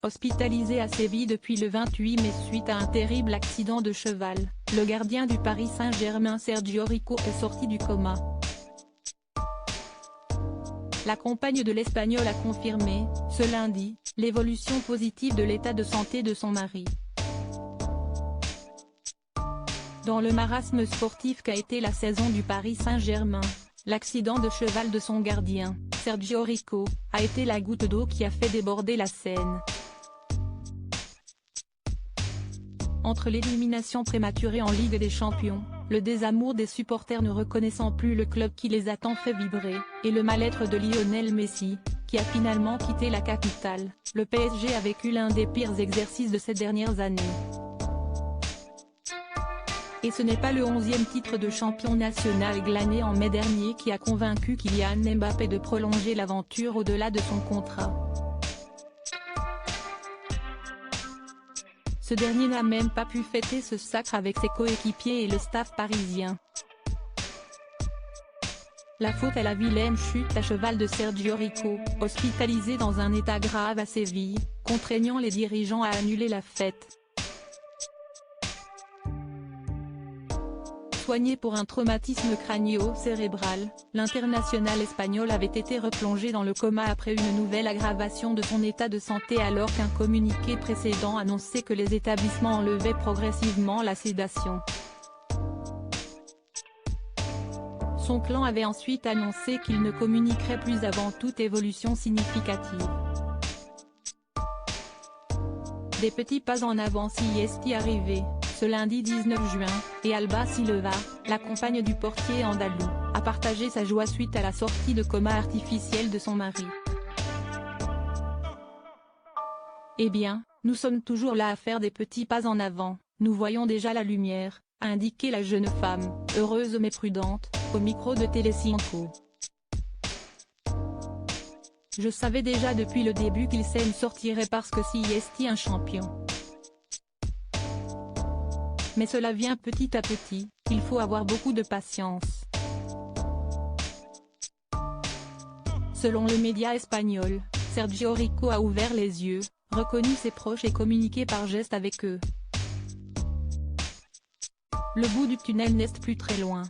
Hospitalisé à Séville depuis le 28 mai suite à un terrible accident de cheval, le gardien du Paris Saint-Germain Sergio Rico est sorti du coma. La compagne de l'Espagnol a confirmé, ce lundi, l'évolution positive de l'état de santé de son mari. Dans le marasme sportif qu'a été la saison du Paris Saint-Germain, l'accident de cheval de son gardien, Sergio Rico, a été la goutte d'eau qui a fait déborder la Seine. Entre l'élimination prématurée en Ligue des Champions, le désamour des supporters ne reconnaissant plus le club qui les a tant fait vibrer, et le mal-être de Lionel Messi, qui a finalement quitté la capitale, le PSG a vécu l'un des pires exercices de ces dernières années. Et ce n'est pas le 11e titre de champion national glané en mai dernier qui a convaincu Kylian Mbappé de prolonger l'aventure au-delà de son contrat. Ce dernier n'a même pas pu fêter ce sacre avec ses coéquipiers et le staff parisien. La faute à la vilaine chute à cheval de Sergio Rico, hospitalisé dans un état grave à Séville, contraignant les dirigeants à annuler la fête. Soigné pour un traumatisme crânio-cérébral, l'international espagnol avait été replongé dans le coma après une nouvelle aggravation de son état de santé alors qu'un communiqué précédent annonçait que les établissements enlevaient progressivement la sédation. Son clan avait ensuite annoncé qu'il ne communiquerait plus avant toute évolution significative. Des petits pas en avant y est arrivé, ce lundi 19 juin, et Alba Silva, la compagne du portier andalou, a partagé sa joie suite à la sortie de coma artificiel de son mari. Eh bien, nous sommes toujours là à faire des petits pas en avant, nous voyons déjà la lumière, a indiqué la jeune femme, heureuse mais prudente, au micro de Telecinco. Je savais déjà depuis le début qu'il s'en sortirait parce que c'est un champion. Mais cela vient petit à petit, il faut avoir beaucoup de patience. Selon le média espagnol, Sergio Rico a ouvert les yeux, reconnu ses proches et communiqué par geste avec eux. Le bout du tunnel n'est plus très loin.